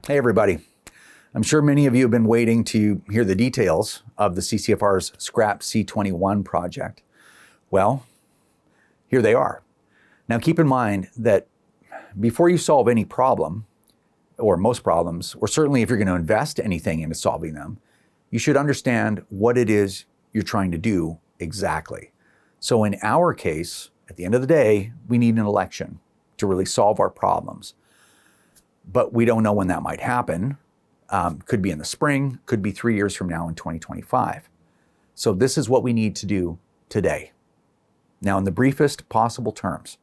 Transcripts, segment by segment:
Hey everybody. I'm sure many of you have been waiting to hear the details of the CCFR's Scrap C21 project. Well, here they are. Now keep in mind that before you solve any problem, or most problems, or certainly if you're going to invest anything into solving them, you should understand what it is you're trying to do exactly. So in our case, at the end of the day, we need an election to really solve our problems. But we don't know when that might happen. Could be in the spring, could be 3 years from now in 2025. So this is what we need to do today. Now, in the briefest possible terms,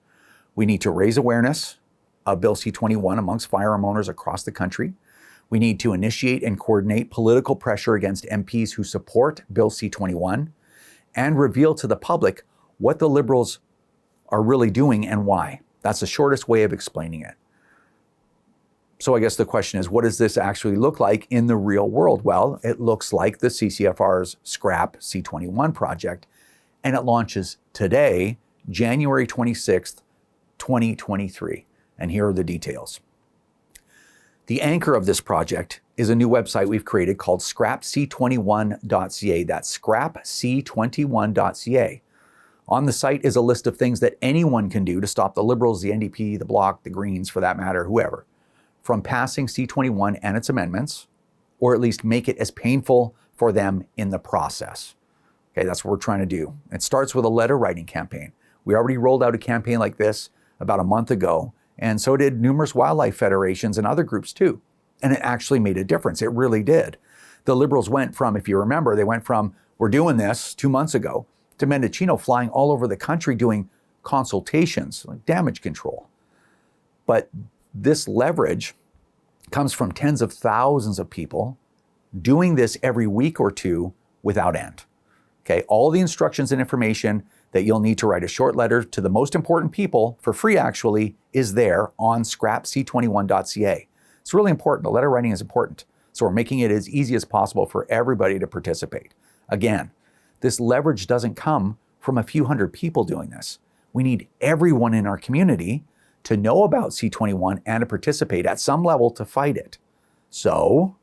we need to raise awareness of Bill C21 amongst firearm owners across the country. We need to initiate and coordinate political pressure against MPs who support Bill C21 and reveal to the public what the Liberals are really doing and why. That's the shortest way of explaining it. So I guess the question is, what does this actually look like in the real world? Well, it looks like the CCFR's Scrap C21 project, and it launches today, January 26th, 2023. And here are the details. The anchor of this project is a new website we've created called scrapc21.ca. That's scrapc21.ca. On the site is a list of things that anyone can do to stop the Liberals, the NDP, the Bloc, the Greens, for that matter, whoever, from passing C21 and its amendments, or at least make it as painful for them in the process. Okay, that's what we're trying to do. It starts with a letter writing campaign. We already rolled out a campaign like this about a month ago, and so did numerous wildlife federations and other groups too. And it actually made a difference. It really did. The Liberals went from, if you remember, they went from, we're doing this 2 months ago, to Mendocino flying all over the country doing consultations, like damage control. But this leverage comes from tens of thousands of people doing this every week or two without end. Okay, all the instructions and information that you'll need to write a short letter to the most important people for free actually is there on scrapc21.ca. It's really important. The letter writing is important. So we're making it as easy as possible for everybody to participate. Again, this leverage doesn't come from a few hundred people doing this. We need everyone in our community to know about C21 and to participate at some level to fight it. So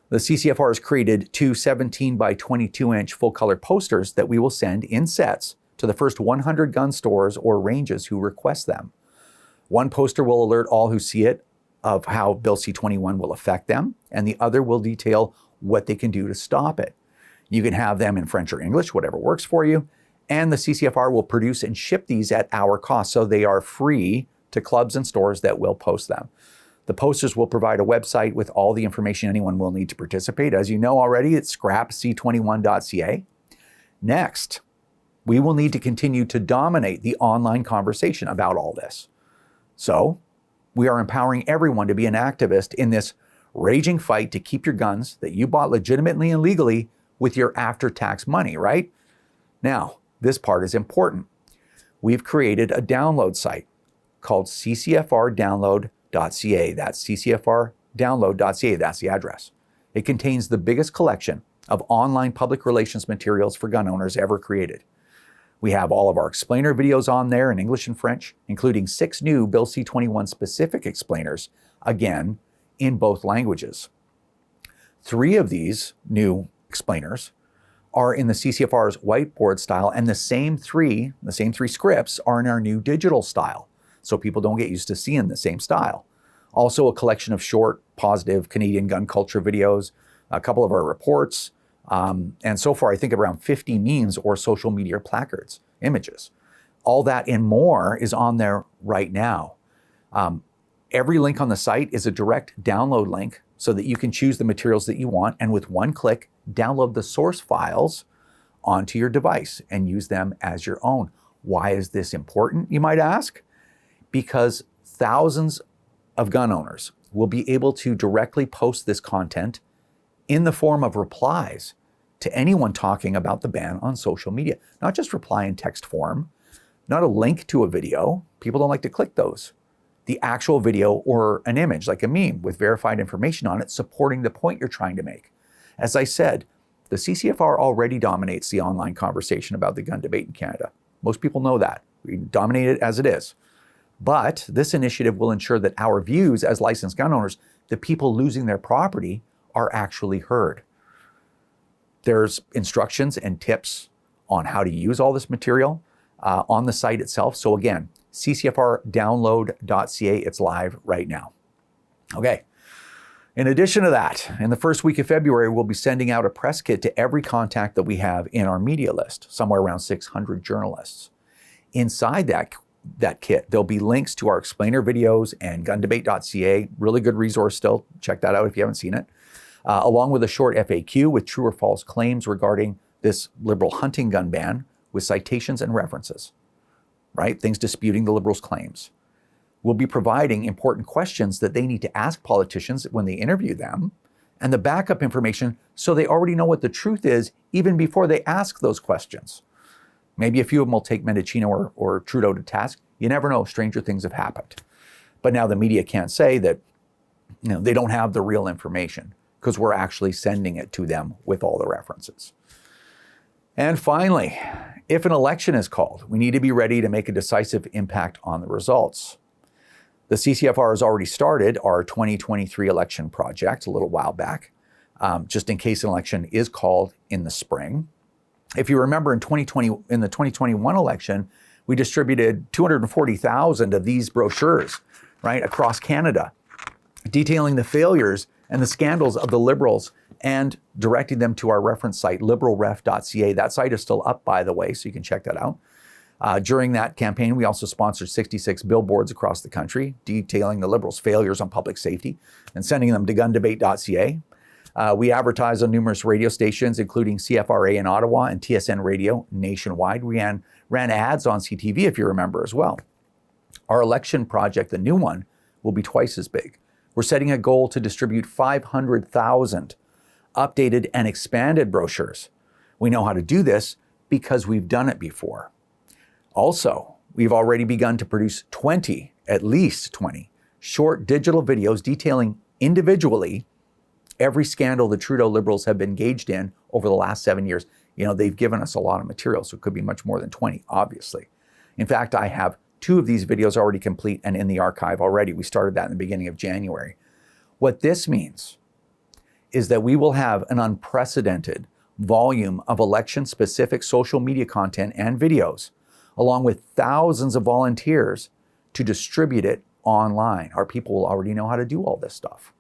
the CCFR has created 2 17 by 22 inch full color posters that we will send in sets to the first 100 gun stores or ranges who request them. One poster will alert all who see it of how Bill C21 will affect them, and the other will detail what they can do to stop it. You can have them in French or English, whatever works for you. And the CCFR will produce and ship these at our cost, so they are free to clubs and stores that will post them. The posters will provide a website with all the information anyone will need to participate. As you know already, it's scrapc21.ca. Next, we will need to continue to dominate the online conversation about all this. So we are empowering everyone to be an activist in this raging fight to keep your guns that you bought legitimately and legally with your after-tax money, right? Now, this part is important. We've created a download site called CCFRdownload.ca. That's CCFRdownload.ca. That's the address. It contains the biggest collection of online public relations materials for gun owners ever created. We have all of our explainer videos on there in English and French, including 6 new Bill C21 specific explainers, again, in both languages. 3 of these new explainers are in the CCFR's whiteboard style, and the same three scripts are in our new digital style, so people don't get used to seeing the same style. Also a collection of short, positive Canadian gun culture videos, a couple of our reports, and so far I think around 50 memes or social media placards, images. All that and more is on there right now. Every link on the site is a direct download link so that you can choose the materials that you want, and with one click, download the source files onto your device and use them as your own. Why is this important, you might ask? Because thousands of gun owners will be able to directly post this content in the form of replies to anyone talking about the ban on social media. Not just reply in text form, not a link to a video. People don't like to click those. The actual video or an image, like a meme with verified information on it supporting the point you're trying to make. As I said, the CCFR already dominates the online conversation about the gun debate in Canada. Most people know that. We dominate it as it is. But this initiative will ensure that our views as licensed gun owners the people losing their property are actually heard. There's instructions and tips on how to use all this material on the site itself. So again, ccfrdownload.ca, it's live right now. Okay. In addition to that, in the first week of February, we'll be sending out a press kit to every contact that we have in our media list, somewhere around 600 journalists. Inside that kit, there'll be links to our explainer videos and gundebate.ca, really good resource still. Check that out if you haven't seen it. Along with a short FAQ with true or false claims regarding this Liberal hunting gun ban with citations and references, right? Things disputing the Liberals' claims. We'll be providing important questions that they need to ask politicians when they interview them, and the backup information so they already know what the truth is even before they ask those questions. Maybe a few of them will take Mendocino or Trudeau to task. You never know, stranger things have happened. But now the media can't say that they don't have the real information because we're actually sending it to them with all the references. And finally, if an election is called, we need to be ready to make a decisive impact on the results. The CCFR has already started our 2023 election project a little while back, just in case an election is called in the spring. If you remember in the 2021 election, we distributed 240,000 of these brochures, right, across Canada, detailing the failures and the scandals of the Liberals and directing them to our reference site, liberalref.ca. That site is still up, by the way, so you can check that out. During that campaign, we also sponsored 66 billboards across the country, detailing the Liberals' failures on public safety and sending them to gundebate.ca. We advertised on numerous radio stations, including CFRA in Ottawa and TSN Radio nationwide. We ran ads on CTV, if you remember, as well. Our election project, the new one, will be twice as big. We're setting a goal to distribute 500,000 updated and expanded brochures. We know how to do this because we've done it before. Also, we've already begun to produce at least 20 short digital videos detailing individually every scandal the Trudeau Liberals have been engaged in over the last 7 years. They've given us a lot of material, so it could be much more than 20, obviously. In fact, I have 2 of these videos already complete and in the archive already. We started that in the beginning of January. What this means is that we will have an unprecedented volume of election-specific social media content and videos, along with thousands of volunteers to distribute it online. Our people will already know how to do all this stuff.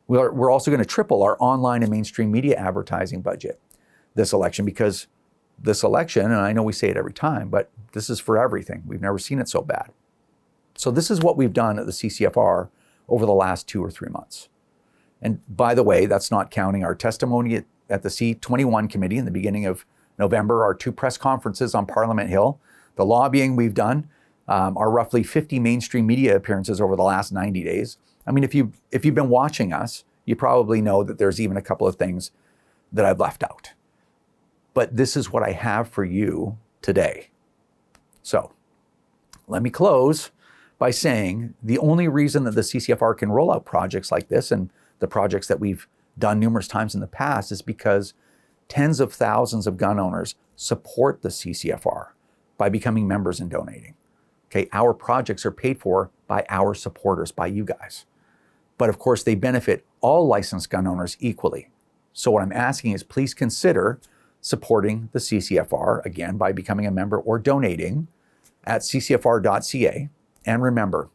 We're also going to triple our online and mainstream media advertising budget this election, because this election, and I know we say it every time, but this is for everything. We've never seen it so bad. So this is what we've done at the CCFR over the last 2 or 3 months. And by the way, that's not counting our testimony at the C21 committee in the beginning of November, our 2 press conferences on Parliament Hill, the lobbying we've done, our roughly 50 mainstream media appearances over the last 90 days. I mean, if you've been watching us, you probably know that there's even a couple of things that I've left out. But this is what I have for you today. So let me close by saying the only reason that the CCFR can roll out projects like this, and the projects that we've done numerous times in the past, is because tens of thousands of gun owners support the CCFR by becoming members and donating. Okay, our projects are paid for by our supporters, by you guys. But of course, they benefit all licensed gun owners equally. So what I'm asking is, please consider supporting the CCFR, again, by becoming a member or donating at ccfr.ca. And remember,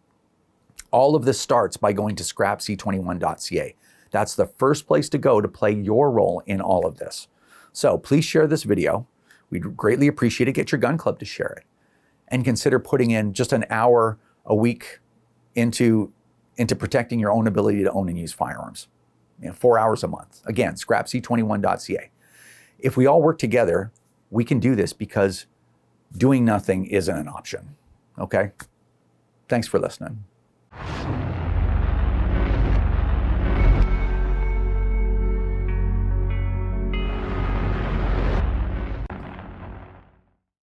all of this starts by going to scrapc21.ca. That's the first place to go to play your role in all of this. So please share this video. We'd greatly appreciate it. Get your gun club to share it. And consider putting in just an hour a week into protecting your own ability to own and use firearms. 4 hours a month. Again, scrapc21.ca. If we all work together, we can do this, because doing nothing isn't an option. Okay? Thanks for listening.